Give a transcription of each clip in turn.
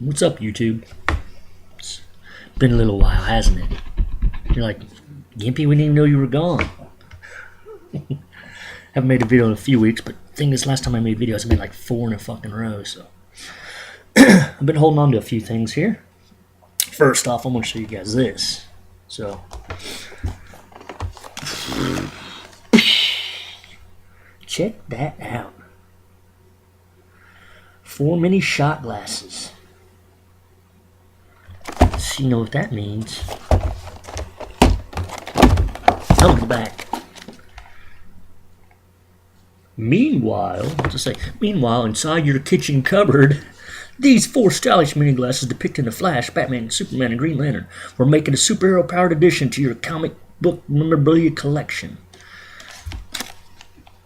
What's up, YouTube? It's been a little while, hasn't it? You're like, Gimpy, we didn't even know you were gone. Haven't made a video in a few weeks, but the thing is, last time I made videos, I made like 4 in a fucking row, so. I've been holding on to a few things here. First off, I'm going to show you guys this. So. Check that out. 4 mini shot glasses. So you know what that means. Oh, look at the back. Meanwhile, inside your kitchen cupboard, these 4 stylish mini glasses depicting the Flash, Batman, Superman, and Green Lantern were making a superhero-powered addition to your comic book memorabilia collection.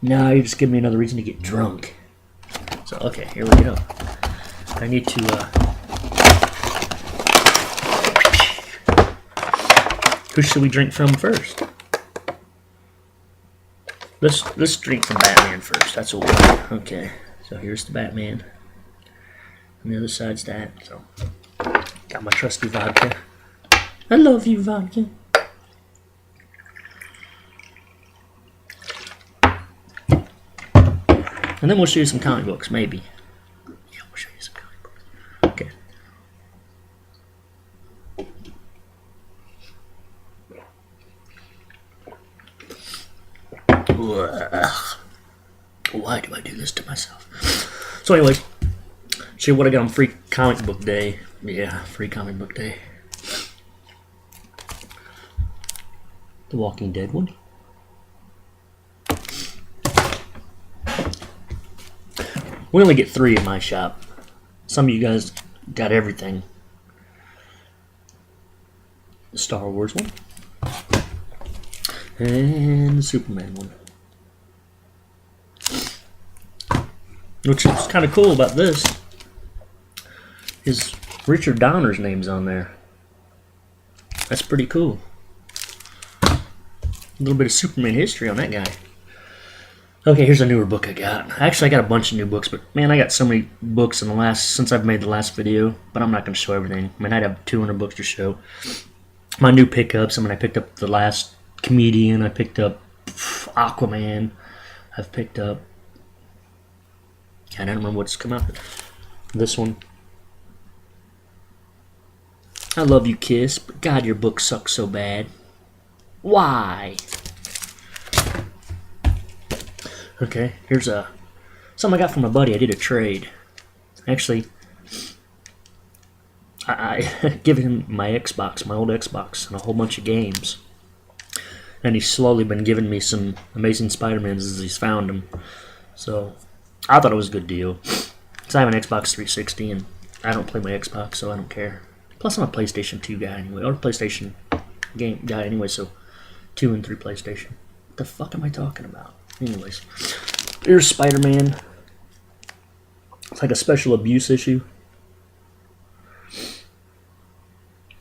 Now you just give me another reason to get drunk. So, okay, here we go. I need to, who should we drink from first? Let's drink from Batman first. That's what we do. Okay, so here's the Batman. And the other side's that. So, got my trusty vodka. I love you, vodka. And then we'll show you some comic books, maybe. Yeah, we'll show you some comic books. Okay. Why do I do this to myself? So anyways, show you what I got on free comic book day. Yeah, free comic book day. The Walking Dead one. We only get 3 in my shop. Some of you guys got everything. The Star Wars one. And the Superman one. Which is kind of cool about this is Richard Donner's name's on there. That's pretty cool. A little bit of Superman history on that guy. Okay, here's a newer book I got. Actually, I got a bunch of new books, but man, I got so many books since I've made the last video, but I'm not going to show everything. I mean, I'd have 200 books to show. My new pickups, I mean, I picked up The Last Comedian, I picked up Aquaman, I've picked up, I don't remember what's come out. This one. I Love You, Kiss, but God, your book sucks so bad. Why? Okay, here's something I got from my buddy. I did a trade. Actually, I give him my Xbox, my old Xbox, and a whole bunch of games. And he's slowly been giving me some Amazing Spider-Mans as he's found them. So, I thought it was a good deal. Because I have an Xbox 360, and I don't play my Xbox, so I don't care. Plus, I'm a PlayStation 2 guy anyway, or a PlayStation game guy anyway, so 2 and 3 PlayStation. What the fuck am I talking about? Anyways, here's Spider-Man. It's like a special abuse issue.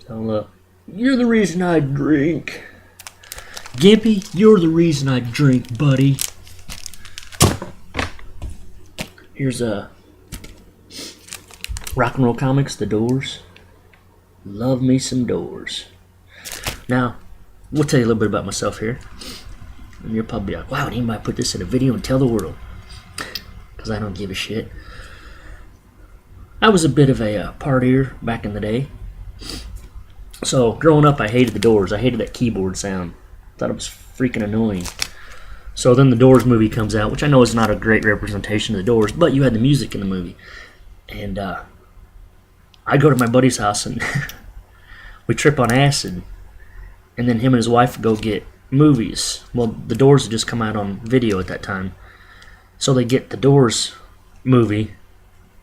So, you're the reason I drink. Gimpy, you're the reason I drink, buddy. Here's Rock and Roll Comics, The Doors. Love me some Doors. Now, we'll tell you a little bit about myself here. And you're probably like, wow, he might put this in a video and tell the world. Because I don't give a shit. I was a bit of a partier back in the day. So, growing up, I hated the Doors. I hated that keyboard sound. Thought it was freaking annoying. So then the Doors movie comes out, which I know is not a great representation of the Doors, but you had the music in the movie. And I go to my buddy's house and we trip on acid. And then him and his wife go get movies. Well, the Doors had just come out on video at that time. So they get the Doors movie.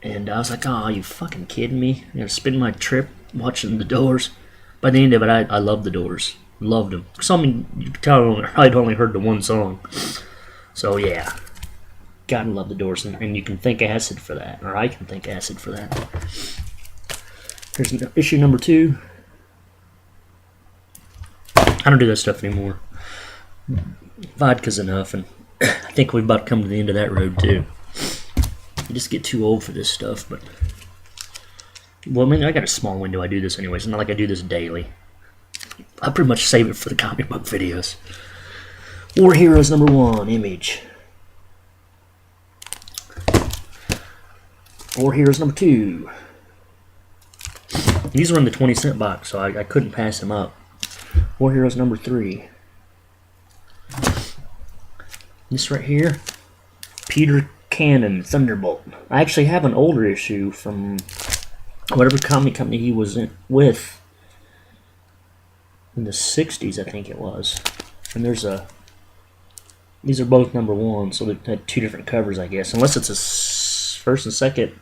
And I was like, oh, are you fucking kidding me? I'm going to spend my trip watching the Doors. By the end of it, I loved the Doors. Loved them. Something you could tell I'd only heard the one song. So yeah. Gotta love the Doors. And you can thank acid for that. Or I can thank acid for that. Here's issue number 2. I don't do that stuff anymore. Vodka's enough, and I think we've about come to the end of that road too. You just get too old for this stuff, but Well, I mean, I got a small window I do this anyways. It's not like I do this daily. I pretty much save it for the comic book videos. War Heroes #1, image. War Heroes #2. These were in the 20-cent box, so I couldn't pass them up. War Heroes #3. This right here, Peter Cannon, Thunderbolt. I actually have an older issue from whatever comic company he was with in the 60s, I think it was. And there's a... These are both #1, so they had 2 different covers, I guess. Unless it's a first and second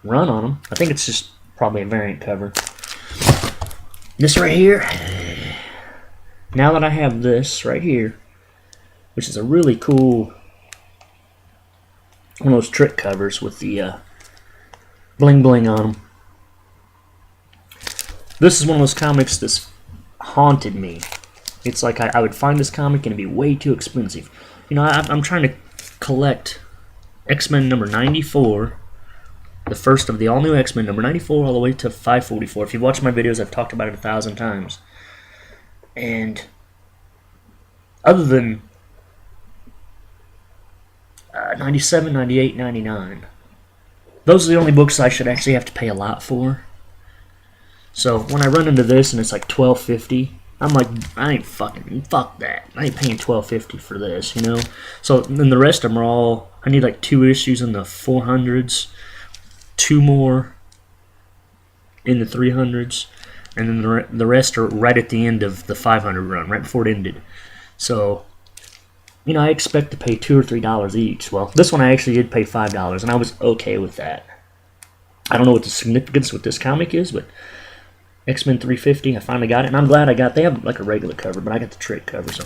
run on them. I think it's just probably a variant cover. This right here, now that I have this right here, which is a really cool, one of those trick covers with the bling bling on them. This is one of those comics that's haunted me. It's like I would find this comic and it'd be way too expensive. You know, I'm trying to collect X-Men #94, the first of the all-new X-Men, #94 all the way to 544. If you've watched my videos, I've talked about it 1,000 times. And other than 97, 98, 99, those are the only books I should actually have to pay a lot for. So when I run into this and it's like $12.50, I'm like, I ain't fucking, fuck that. I ain't paying $12.50 for this, you know? So then the rest of them are all, I need like 2 issues in the 400s, 2 more in the 300s, and then the rest are right at the end of the 500 run, right before it ended. So, you know, I expect to pay $2 or $3 each. Well, this one I actually did pay $5, and I was okay with that. I don't know what the significance with this comic is, but X-Men 350, I finally got it, and I'm glad I got it. They have like a regular cover, but I got the trick cover. So,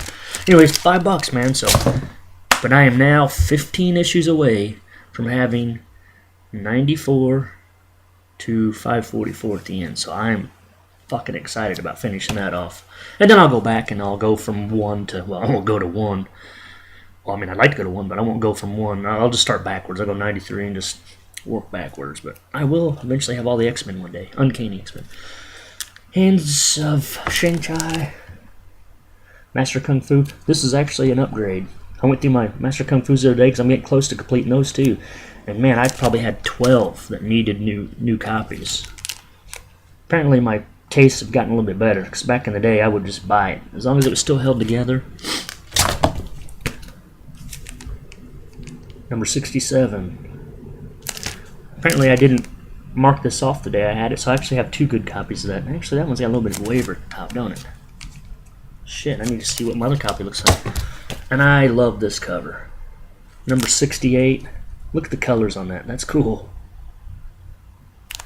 anyways, $5, man. So, but I am now 15 issues away from having 94 to 544 at the end. So I'm fucking excited about finishing that off. And then I'll go back and I'll go from 1 to, well, I won't go to 1. Well, I mean, I'd like to go to 1, but I won't go from 1. I'll just start backwards. I'll go 93 and just work backwards. But I will eventually have all the X-Men one day. Uncanny X-Men. Hands of Shang-Chi. Master Kung Fu. This is actually an upgrade. I went through my Master Kung Fu's the other day because I'm getting close to completing those too. And man, I probably had 12 that needed new copies. Apparently my tastes have gotten a little bit better, because back in the day I would just buy it. As long as it was still held together. #67. Apparently I didn't mark this off the day I had it, so I actually have 2 good copies of that. And actually that one's got a little bit of waiver top, don't it? Shit, I need to see what my other copy looks like. And I love this cover. #68. Look at the colors on that. That's cool.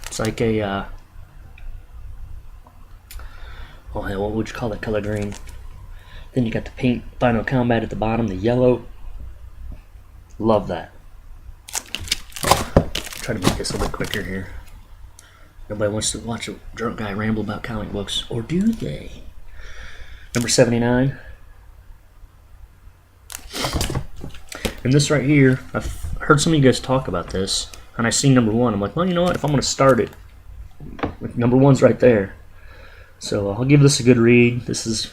It's like a, oh hell, what would you call that color? Green. Then you got the pink Final Combat at the bottom, the yellow. Love that. Try to make this a little bit quicker here. Nobody wants to watch a drunk guy ramble about comic books, or do they? #79. And this right here, I've heard some of you guys talk about this, and I seen #1. I'm like, well, you know what? If I'm going to start it, #1's right there. So I'll give this a good read. This is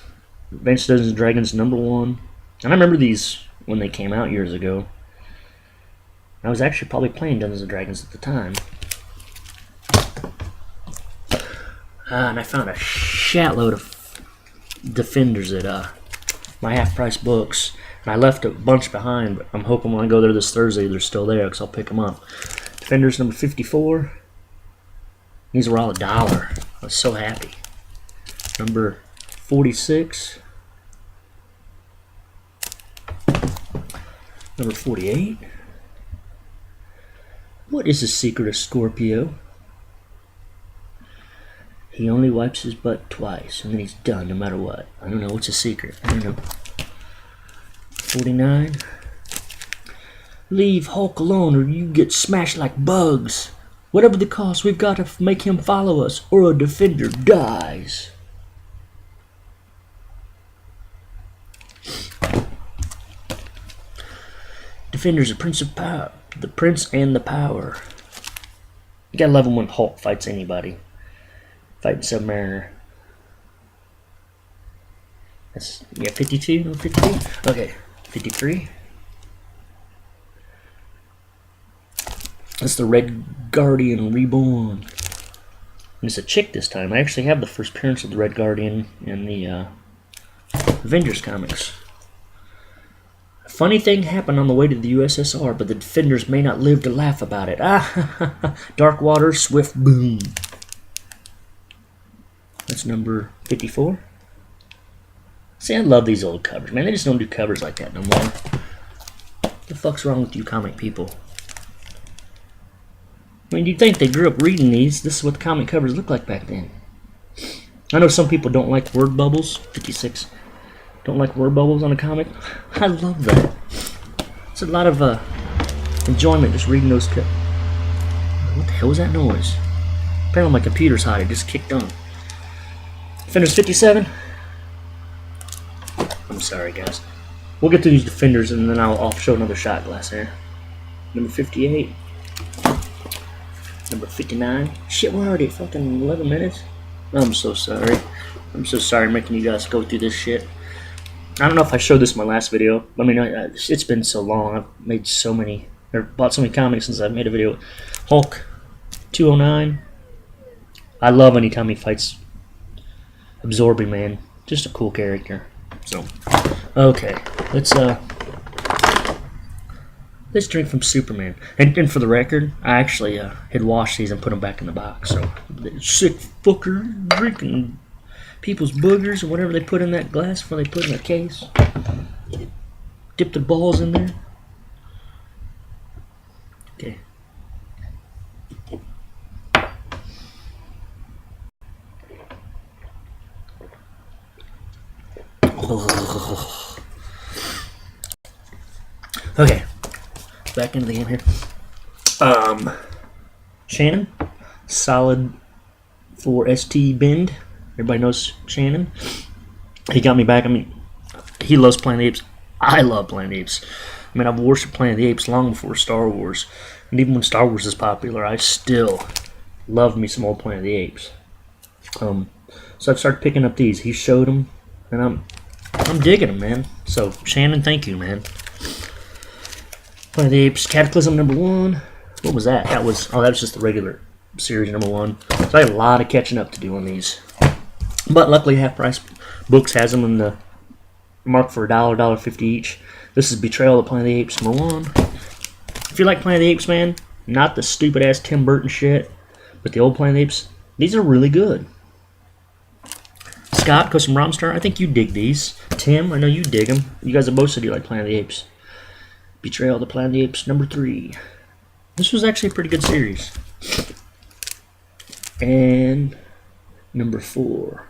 Advanced Dungeons & Dragons #1. And I remember these when they came out years ago. I was actually probably playing Dungeons & Dragons at the time. And I found a shatload of Defenders at my half-price books. And I left a bunch behind, but I'm hoping when I go there this Thursday they're still there, because I'll pick them up. Defenders #54. These were all $1. I was so happy. #46. #48. What is the secret of Scorpio? He only wipes his butt twice, and then he's done no matter what. I don't know. What's the secret? I don't know. 49. Leave Hulk alone or you get smashed like bugs. Whatever the cost, we've got to make him follow us or a Defender dies. Defender's a prince of power. The prince and the power. You gotta love him when Hulk fights anybody. Fighting Submariner. That's, yeah, 52? No, 52? Okay, 53. That's the Red Guardian Reborn. And it's a chick this time. I actually have the first appearance of the Red Guardian in the Avengers comics. A funny thing happened on the way to the USSR, but the Defenders may not live to laugh about it. Ah, Dark Water, Swift Boom. That's number 54. See, I love these old covers, man. They just don't do covers like that no more. What the fuck's wrong with you comic people? I mean, you'd think they grew up reading these. This is what the comic covers looked like back then. I know some people don't like word bubbles. 56. Don't like word bubbles on a comic. I love that. It's a lot of enjoyment just reading those. What the hell was that noise? Apparently my computer's hot. It just kicked on. Defenders 57. I'm sorry, guys. We'll get to these Defenders and then I'll show another shot glass here. Number 58. Number 59. Shit, we're already at fucking 11 minutes. I'm so sorry. I'm so sorry making you guys go through this shit. I don't know if I showed this in my last video. I mean, it's been so long. I've made so many, or bought so many comics since I've made a video. Hulk 209. I love anytime he fights Absorbing Man. Just a cool character. So, okay, let's drink from Superman. And for the record, I actually had washed these and put them back in the box. So, sick fucker drinking people's boogers or whatever they put in that glass before they put in their case. Dip the balls in there. Okay. Okay, back into the game here. Shannon, solid for ST Bend. Everybody knows Shannon. He got me back. I mean, he loves Planet of the Apes. I love Planet of the Apes. I mean, I've worshipped Planet of the Apes long before Star Wars. And even when Star Wars is popular, I still love me some old Planet of the Apes. So I've started picking up these. He showed them, and I'm digging them, man. So, Shannon, thank you, man. Planet of the Apes, Cataclysm number 1. What was that? That was just the regular series number 1. So I had a lot of catching up to do on these. But luckily, Half Price Books has them in the mark for $1, $1.50 each. This is Betrayal of the Planet of the Apes number 1. If you like Planet of the Apes, man, not the stupid ass Tim Burton shit, but the old Planet of the Apes, these are really good. Scott, Custom Romstar, I think you dig these. Tim, I know you dig them. You guys have both said you like Planet of the Apes. Betrayal of the Planet of the Apes number 3. This was actually a pretty good series. And number 4.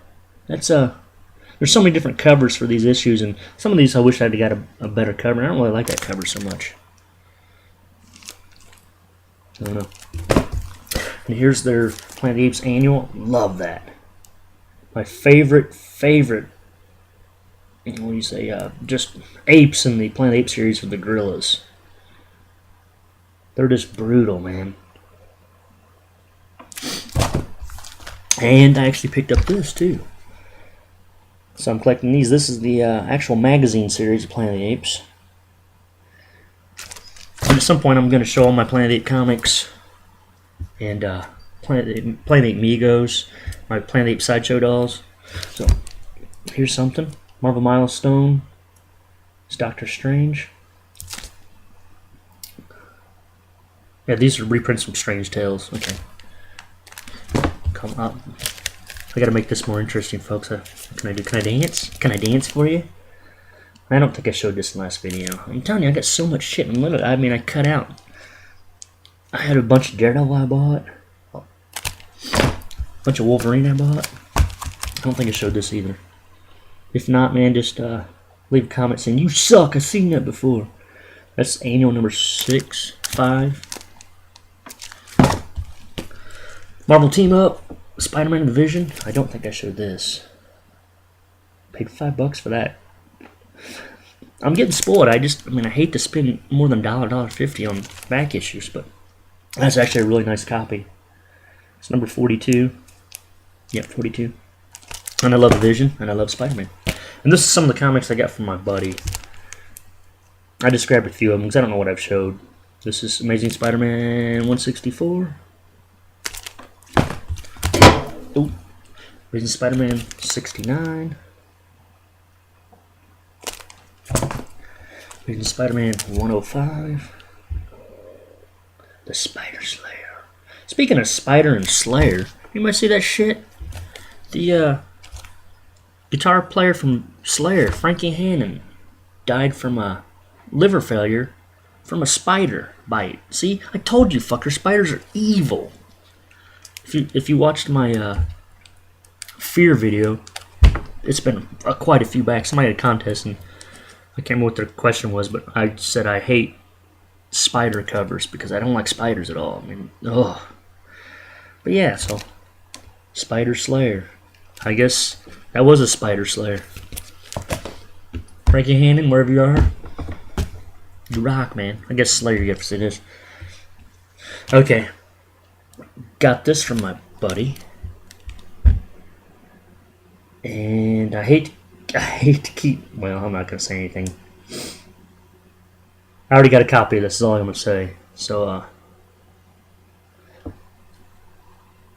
That's there's so many different covers for these issues, and some of these I wish I'd got a better cover. I don't really like that cover so much. I don't know. And here's their Planet of the Apes annual. Love that. My favorite, what do you say, just apes in the Planet of the Apes series with the gorillas. They're just brutal, man. And I actually picked up this, too. So I'm collecting these. This is the actual magazine series of Planet of the Apes. And at some point I'm going to show all my Planet of the Apes comics. And Planet of the Apes Migos. My Planet of the Apes Sideshow dolls. So, here's something. Marvel Milestone. It's Doctor Strange. Yeah, these are reprints from Strange Tales. Okay. Come up. I gotta make this more interesting, folks. Can I dance? Can I dance for you? I don't think I showed this in the last video. I'm telling you, I got so much shit. And literally, I mean, I cut out. I had a bunch of Daredevil I bought. A bunch of Wolverine I bought. I don't think I showed this either. If not, man, just leave a comment saying, you suck, I've seen that before. That's annual number 6, 5. Marvel Team Up, Spider-Man and the Vision. I don't think I showed this. Paid $5 for that. I'm getting spoiled. I mean, I hate to spend more than $1, $1.50 on back issues, but that's actually a really nice copy. It's number 42. Yep, 42. And I love Vision, and I love Spider-Man. And this is some of the comics I got from my buddy. I just grabbed a few of them because I don't know what I've showed. This is Amazing Spider-Man 164. Ooh. Amazing Spider-Man 69. Amazing Spider-Man 105. The Spider Slayer. Speaking of Spider and Slayer, anybody see that shit? The guitar player from Slayer, Frankie Hannon, died from a liver failure from a spider bite. See, I told you, fucker, spiders are evil. If you watched my fear video, it's been quite a few back. Somebody had a contest, and I can't remember what their question was, but I said I hate spider covers because I don't like spiders at all. I mean, ugh. But yeah, so Spider Slayer. I guess that was a Spider Slayer. Frankie Hannon, wherever you are, you rock, man. I guess Slayer, you have to say this. Okay, got this from my buddy, and I hate to keep. Well, I'm not gonna say anything. I already got a copy of this. Is all I'm gonna say. So,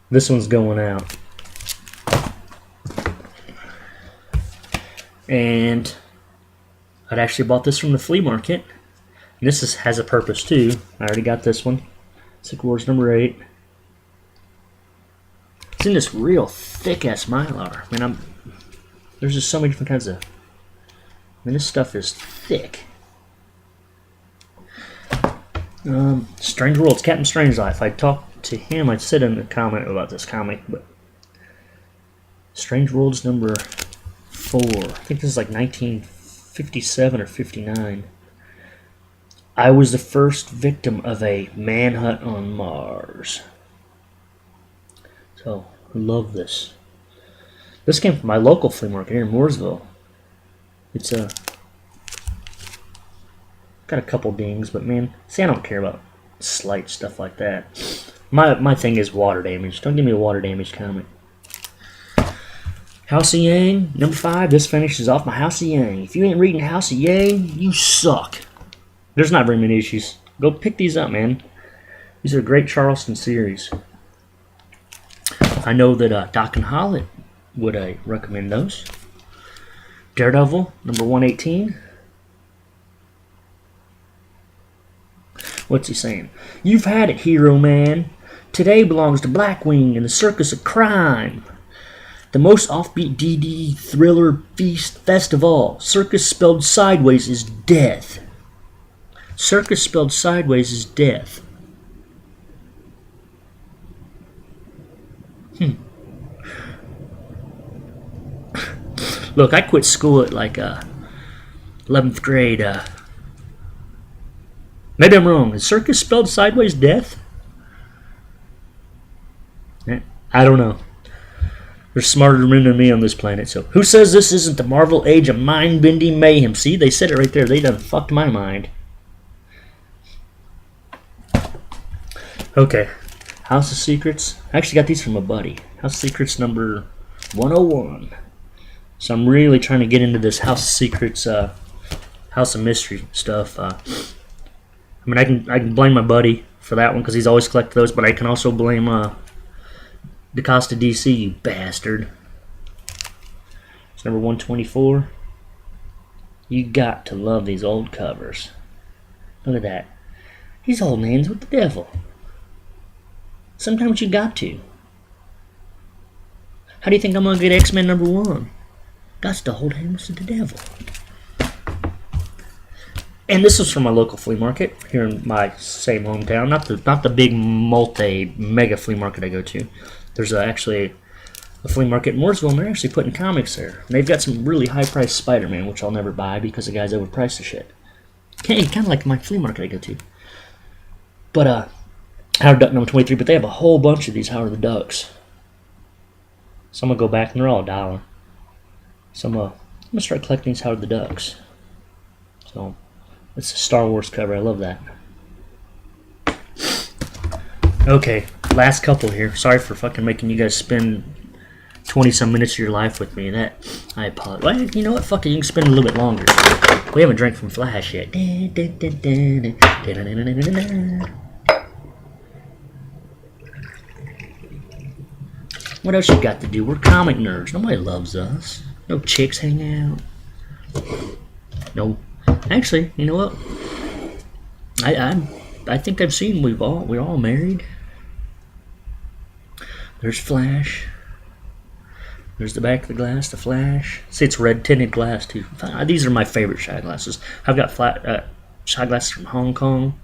this one's going out. And I'd actually bought this from the flea market. And this has a purpose too. I already got this one. Secret Wars number 8. It's in this real thick ass Mylar. I mean, there's just so many different kinds of. I mean, this stuff is thick. Strange Worlds, Captain Strangelove. I talked to him. I'd said in a comment about this comic, but Strange Worlds number 4. I think this is like 1957 or 59. I was the first victim of a manhunt on Mars. So, I love this. This came from my local flea market here in Mooresville. It's got a couple dings, but man, see, I don't care about slight stuff like that. My thing is water damage. Don't give me a water damage comic. House of Yang, number 5. This finishes off my House of Yang. If you ain't reading House of Yang, you suck. There's not very many issues. Go pick these up, man. These are great Charleston series. I know that Doc and Holland would recommend those. Daredevil, number 118. What's he saying? You've had it, Hero Man. Today belongs to Blackwing and the Circus of Crime. The most offbeat DD thriller fest of all. Circus spelled sideways is death. Circus spelled sideways is death. Look, I quit school at like 11th grade. Maybe I'm wrong. Is circus spelled sideways death? I don't know. There's smarter men than me on this planet. So who says this isn't the Marvel age of mind-bending mayhem? See, they said it right there. They done fucked my mind. Okay. House of Secrets. I actually got these from a buddy. House of Secrets number 101. So I'm really trying to get into this House of Secrets, House of Mystery stuff. I mean, I can blame my buddy for that one because he's always collected those, but I can also blame DaCosta DC, you bastard. It's number 124. You got to love these old covers. Look at that. He's holding hands with the devil. Sometimes you got to. How do you think I'm going to get X-Men number 1? Got to hold hands with the devil. And this is from my local flea market here in my same hometown. Not the big mega flea market I go to. There's actually a flea market in Mooresville, and they're actually putting comics there. And they've got some really high-priced Spider-Man, which I'll never buy because the guy's overpriced the shit. Kind of like my flea market I go to. But Howard Duck number 23. But they have a whole bunch of these Howard the Ducks. So I'm gonna go back, and they're all $1. So I'm gonna start collecting these Howard the Ducks. So it's a Star Wars cover. I love that. Okay, last couple here. Sorry for fucking making you guys spend 20-some minutes of your life with me. That, I apologize. Well, you know what? Fuck it, you can spend a little bit longer. We haven't drank from Flash yet. What else you got to do? We're comic nerds. Nobody loves us. No chicks hang out. No. Actually, you know what? I think I've seen we're all married. There's Flash. There's the back of the glass, the Flash. See, it's red tinted glass too. These are my favorite shot glasses. I've got shot glasses from Hong Kong.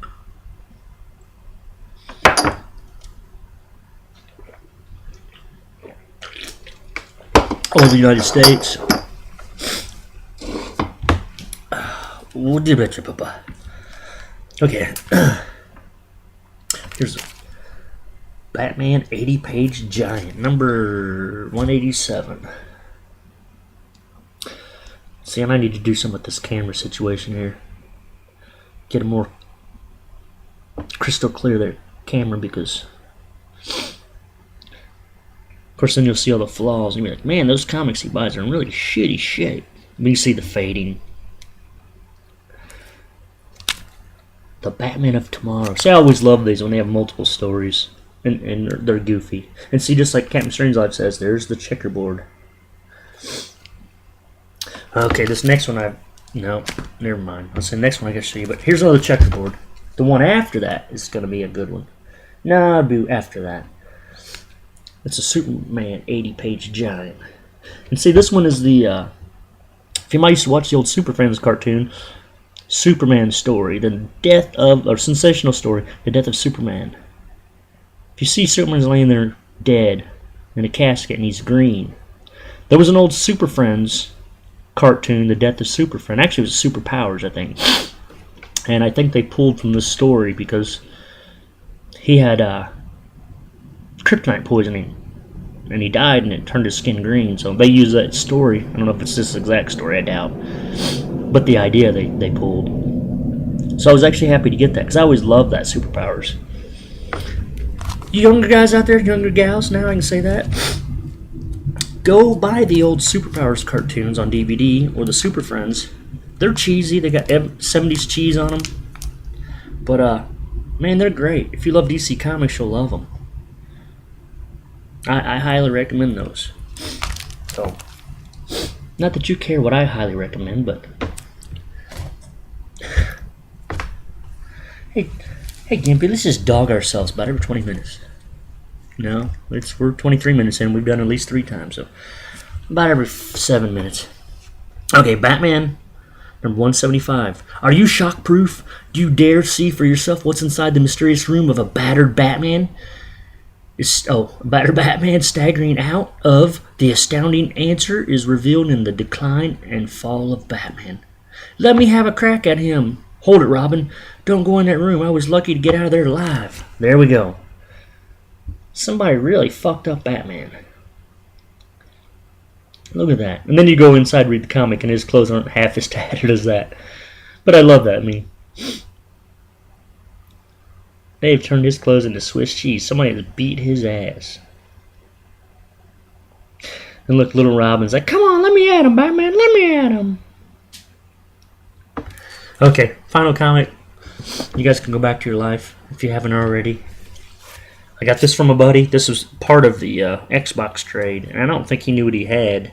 All the United States. Okay. Here's Batman 80-page giant, number 187. See, I might need to do something with this camera situation here. Get a more crystal clear there camera, because of course then you'll see all the flaws and you'll be like, man, those comics he buys are in really shitty shape. But you see the fading. The Batman of Tomorrow. See, I always love these when they have multiple stories. And they're goofy. And see, just like Captain Strangelove says, there's the checkerboard. Okay, this next one no, never mind. I'll say the next one I gotta show you. But here's another checkerboard. The one after that is gonna be a good one. No, I'll do after that. It's a Superman 80-page giant. And see, this one is the, if you might used to watch the old Super Friends cartoon, Superman story, sensational story, the death of Superman. If you see Superman's laying there dead in a casket and he's green. There was an old Super Friends cartoon, The Death of Super Friend. Actually, it was Superpowers, I think. And I think they pulled from this story because he had kryptonite poisoning. And he died and it turned his skin green. So they used that story. I don't know if it's this exact story, I doubt. But the idea they pulled. So I was actually happy to get that because I always loved that Superpowers. You younger guys out there, younger gals, now I can say that. Go buy the old Superpowers cartoons on DVD or the Super Friends. They're cheesy. They got 70s cheese on them. But, man, they're great. If you love DC Comics, you'll love them. I highly recommend those. So, not that you care what I highly recommend, but... Hey, Gimpy, let's just dog ourselves about every 20 minutes. No, we're 23 minutes in. We've done at least 3 times, so about every 7 minutes. Okay, Batman, number 175. Are you shock-proof? Do you dare see for yourself what's inside the mysterious room of a battered Batman? Battered Batman staggering out of the astounding answer is revealed in the decline and fall of Batman. Let me have a crack at him. Hold it, Robin. Don't go in that room. I was lucky to get out of there alive. There we go. Somebody really fucked up Batman. Look at that. And then you go inside, read the comic, and his clothes aren't half as tattered as that. But I love that. I mean, they've turned his clothes into Swiss cheese. Somebody has beat his ass. And look, little Robin's like, come on, let me at him, Batman. Let me at him. Okay, final comic. You guys can go back to your life if you haven't already. I got this from a buddy. This was part of the Xbox trade, and I don't think he knew what he had.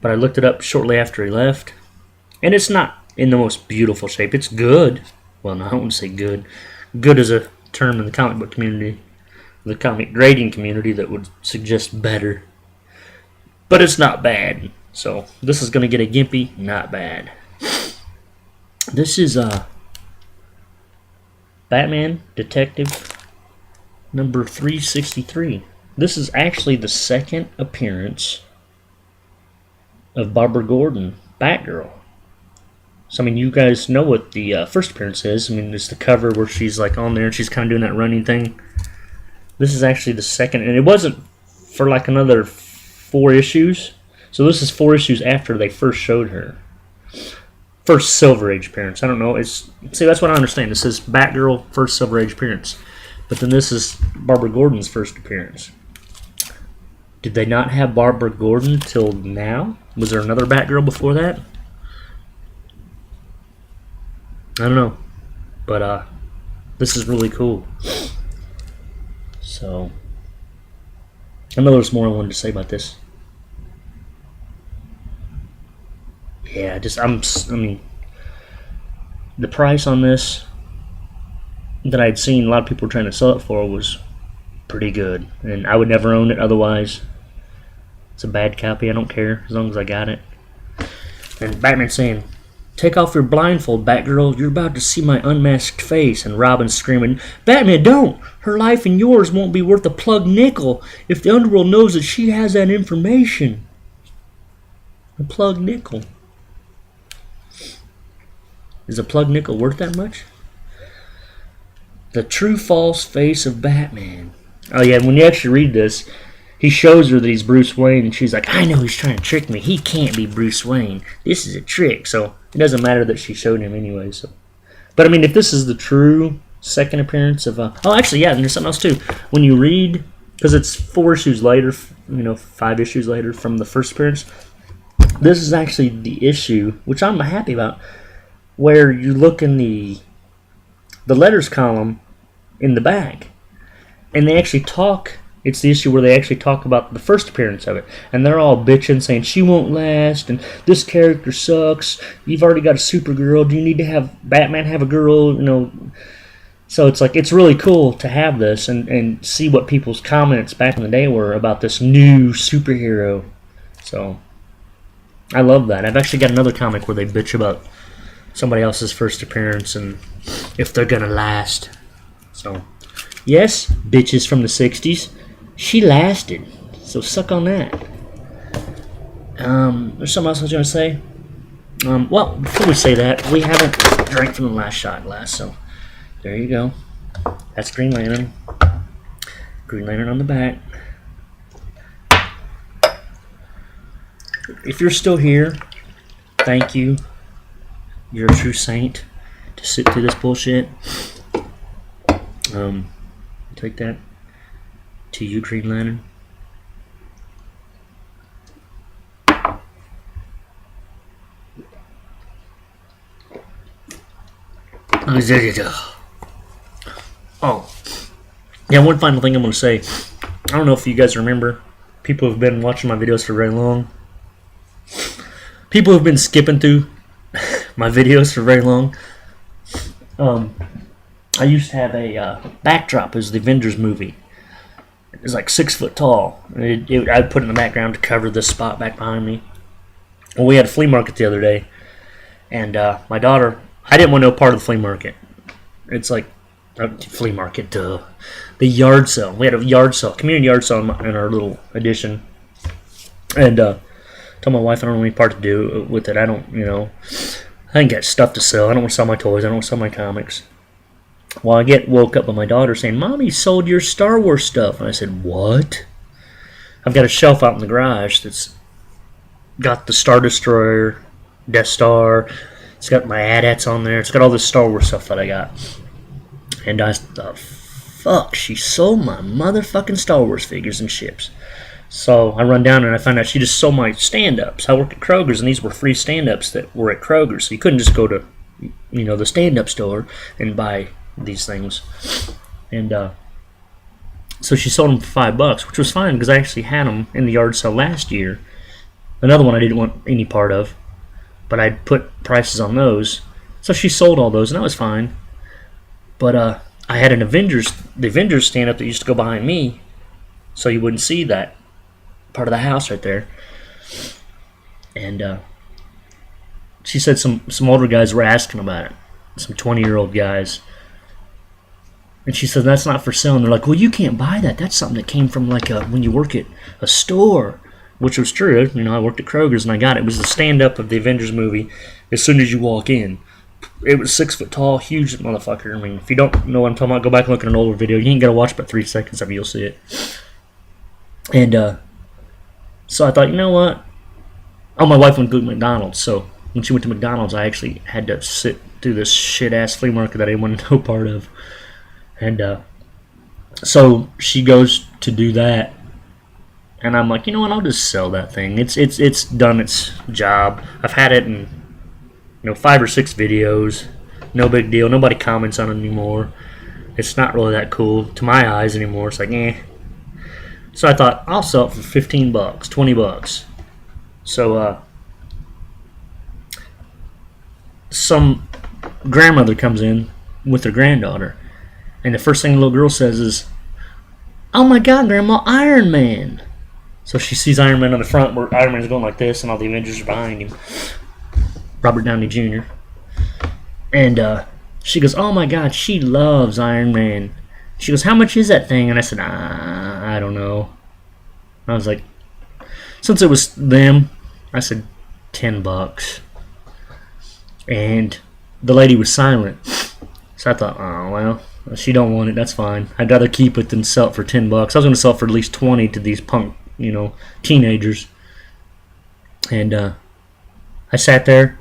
But I looked it up shortly after he left, and it's not in the most beautiful shape. It's good. Well, no, I wouldn't say good. Good is a term in the comic book community, the comic grading community, that would suggest better. But it's not bad. So this is going to get a Gimpy, not bad. This is Batman Detective number 363. This is actually the second appearance of Barbara Gordon, Batgirl. So, I mean, you guys know what the first appearance is. I mean, it's the cover where she's like on there and she's kind of doing that running thing. This is actually the second, and it wasn't for like another 4 issues. So this is 4 issues after they first showed her. First Silver Age appearance. I don't know. See, that's what I understand. It says Batgirl first Silver Age appearance. But then this is Barbara Gordon's first appearance. Did they not have Barbara Gordon till now? Was there another Batgirl before that? I don't know. But this is really cool. So I know there's more I wanted to say about this. Yeah, I mean, the price on this that I'd seen a lot of people were trying to sell it for was pretty good, and I would never own it otherwise. It's a bad copy, I don't care, as long as I got it. And Batman saying, "Take off your blindfold, Batgirl, you're about to see my unmasked face," and Robin screaming, "Batman, don't! Her life and yours won't be worth a plug nickel if the underworld knows that she has that information." A plug nickel. Is a plug nickel worth that much? The true false face of Batman. Oh yeah, when you actually read this, he shows her that he's Bruce Wayne, and she's like, "I know he's trying to trick me. He can't be Bruce Wayne. This is a trick." So it doesn't matter that she showed him anyway. So, but I mean, if this is the true second appearance of oh, actually, yeah, and there's something else too. When you read, because it's 4 issues later, 5 issues later from the first appearance, this is actually the issue, which I'm happy about, where you look in the letters column in the back, and they actually talk. It's the issue where they actually talk about the first appearance of it, and they're all bitching, saying she won't last, and this character sucks. You've already got a Supergirl. Do you need to have Batman have a girl? So it's like, it's really cool to have this and see what people's comments back in the day were about this new superhero. So I love that. I've actually got another comic where they bitch about somebody else's first appearance and if they're gonna last. So yes, bitches from the 60s, she lasted, so suck on that. There's something else I was gonna say. Well, before we say that, we haven't drank from the last shot glass, so there you go. That's Green Lantern. Green Lantern on the back. If you're still here, thank you. You're a true saint to sit through this bullshit. Take that to you, Green Lantern. Oh, yeah, one final thing I'm going to say. I don't know if you guys remember, people who've been watching my videos for very long. People who've been skipping through my videos for very long. I used to have a backdrop. It was the Avengers movie. It was like 6 foot tall. I'd put it in the background to cover this spot back behind me. Well, we had a flea market the other day, and my daughter, I didn't want no part of the flea market. It's like flea market, the yard sale. We had a yard sale, community yard sale in our little addition, and told my wife I don't want any part to do with it. I ain't got stuff to sell. I don't want to sell my toys. I don't want to sell my comics. Well, I get woke up by my daughter saying, "Mommy sold your Star Wars stuff." And I said, "What?" I've got a shelf out in the garage that's got the Star Destroyer, Death Star. It's got my AT-ATs on there. It's got all this Star Wars stuff that I got. And I thought, fuck, she sold my motherfucking Star Wars figures and ships. So I run down and I find out she just sold my stand-ups. I worked at Kroger's, and these were free stand-ups that were at Kroger's. So you couldn't just go to, the stand-up store and buy these things. And so she sold them for $5, which was fine because I actually had them in the yard sale last year. Another one I didn't want any part of, but I'd put prices on those. So she sold all those, and that was fine. But I had the Avengers stand-up that used to go behind me, so you wouldn't see that part of the house right there. And she said some older guys were asking about it, some 20-year-old guys. And she said, "That's not for sale." And they're like, "Well, you can't buy that. That's something that came from when you work at a store," which was true. I worked at Kroger's and I got it. It was the stand-up of the Avengers movie. As soon as you walk in, it was 6 foot tall, huge motherfucker. I mean, if you don't know what I'm talking about, go back and look at an older video. You ain't got to watch about 3 seconds of it, you'll see it. And so I thought, you know what? Oh, my wife went to McDonald's, so when she went to McDonald's, I actually had to sit through this shit-ass flea market that I didn't want no part of. And So she goes to do that, and I'm like, you know what? I'll just sell that thing. It's done its job. I've had it in 5 or 6 videos. No big deal. Nobody comments on it anymore. It's not really that cool to my eyes anymore. It's like, eh. So I thought I'll sell it for $15, $20. So some grandmother comes in with her granddaughter, and the first thing the little girl says is, "Oh my God, Grandma, Iron Man!" So she sees Iron Man on the front, where Iron Man's going like this, and all the Avengers are behind him. Robert Downey Jr. And she goes, "Oh my God, she loves Iron Man." She goes, "How much is that thing?" And I said, I don't know. I was like, since it was them, I said $10. And the lady was silent. So I thought, oh well, she don't want it. That's fine. I'd rather keep it than sell it for $10. I was going to sell it for at least 20 to these punk, teenagers. And I sat there,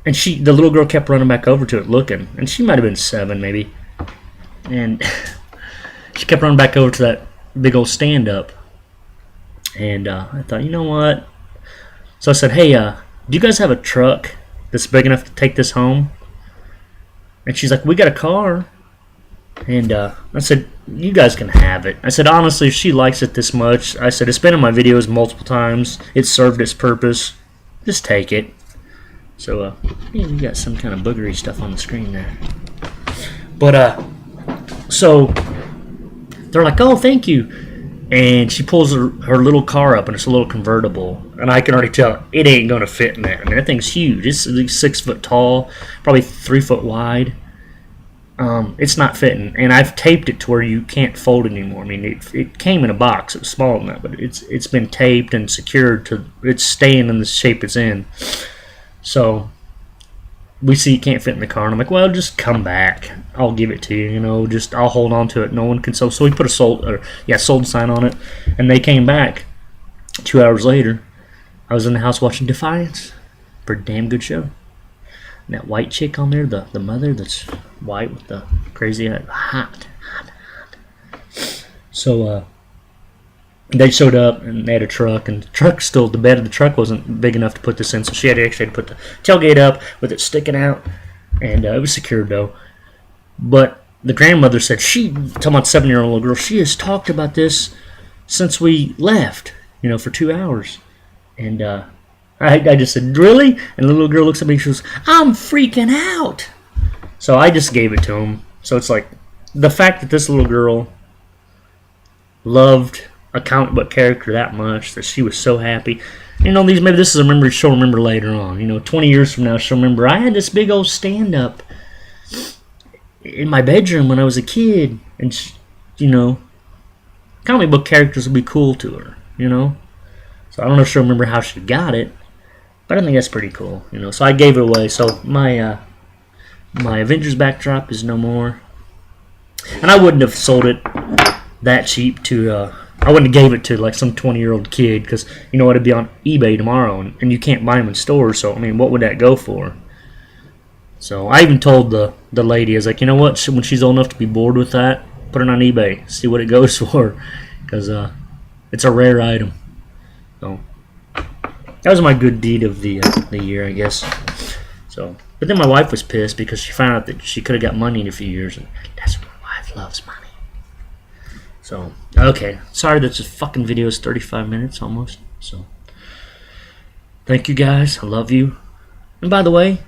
and the little girl kept running back over to it, looking, and she might have been 7 maybe. And she kept running back over to that big old stand-up. And I thought, you know what? So I said, hey, do you guys have a truck that's big enough to take this home? And she's like, we got a car. And I said, you guys can have it. I said, honestly, if she likes it this much, I said, it's been in my videos multiple times. It served its purpose. Just take it. So, you got some kind of boogery stuff on the screen there. But, so, they're like, oh, thank you. And she pulls her little car up, and it's a little convertible. And I can already tell it ain't going to fit in there. I mean, that thing's huge. It's at least 6 foot tall, probably 3 foot wide. It's not fitting. And I've taped it to where you can't fold it anymore. I mean, it came in a box. It was small enough, but it's been taped and secured to, it's staying in the shape it's in. So we see it can't fit in the car, and I'm like, well, just come back. I'll give it to you, just I'll hold on to it. No one can sell. So we put a sold sign on it, and they came back 2 hours later. I was in the house watching Defiance. Pretty damn good show. And that white chick on there, the mother that's white with the crazy hot. So they showed up, and they had a truck, and the bed of the truck wasn't big enough to put this in, so she had to put the tailgate up with it sticking out, and it was secured though. But the grandmother said, talking about 7-year-old little girl, she has talked about this since we left, for 2 hours. And I just said, really? And the little girl looks at me and she goes, I'm freaking out. So I just gave it to him. So it's like, the fact that this little girl loved a comic book character that much, that she was so happy. Maybe this is a memory she'll remember later on. 20 years from now, she'll remember, I had this big old stand-up in my bedroom when I was a kid. And, comic book characters will be cool to her, So I don't know if she'll remember how she got it, but I think that's pretty cool, So I gave it away. So my Avengers backdrop is no more. And I wouldn't have sold it that cheap to... I wouldn't have gave it to like some 20-year-old kid, because it'd be on eBay tomorrow, and you can't buy them in stores. So I mean, what would that go for? So I even told the lady, I was like, you know what? When she's old enough to be bored with that, put it on eBay, see what it goes for, because it's a rare item. So that was my good deed of the year, I guess. So, but then my wife was pissed because she found out that she could have got money in a few years, and that's what my wife loves, money. So, okay. Sorry that this fucking video is 35 minutes almost. So, thank you guys. I love you. And by the way,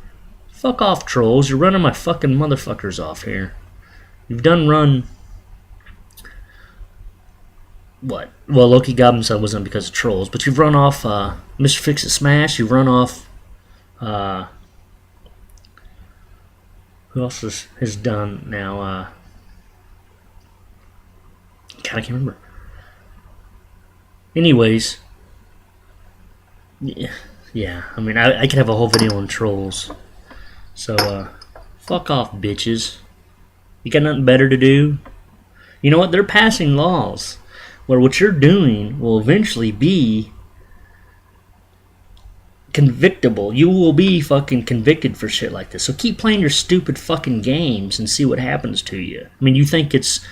fuck off, trolls. You're running my fucking motherfuckers off here. You've done run... What? Well, Loki Goblin said it wasn't because of trolls, but you've run off Mr. Fix-It Smash. You've run off... who else has done now? God, I can't remember. Anyways, yeah. I mean, I could have a whole video on trolls. So, fuck off, bitches. You got nothing better to do? You know what? They're passing laws where what you're doing will eventually be convictable. You will be fucking convicted for shit like this. So keep playing your stupid fucking games and see what happens to you. I mean, you think it's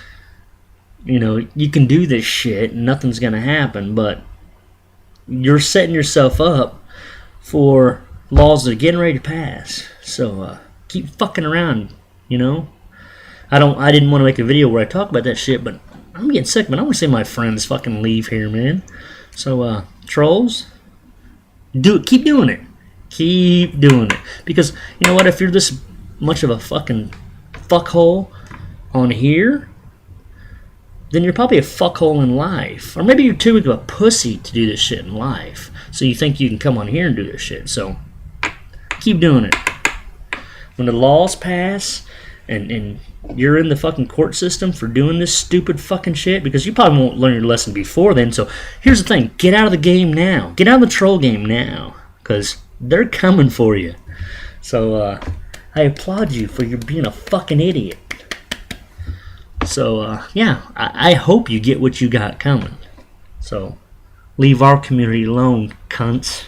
You know, you can do this shit and nothing's gonna happen, but you're setting yourself up for laws that are getting ready to pass. So keep fucking around, you know. I didn't want to make a video where I talk about that shit, but I'm getting sick, man. I want to see my friends fucking leave here, man. So trolls, do it. Keep doing it. Keep doing it. Because you know what? If you're this much of a fucking fuckhole on here, then you're probably a fuckhole in life. Or maybe you're too big of a pussy to do this shit in life. So you think you can come on here and do this shit. So keep doing it. When the laws pass and you're in the fucking court system for doing this stupid fucking shit, because you probably won't learn your lesson before then. So here's the thing. Get out of the game now. Get out of the troll game now. Because they're coming for you. So I applaud you for your being a fucking idiot. So, yeah, I hope you get what you got coming. So, leave our community alone, cunts.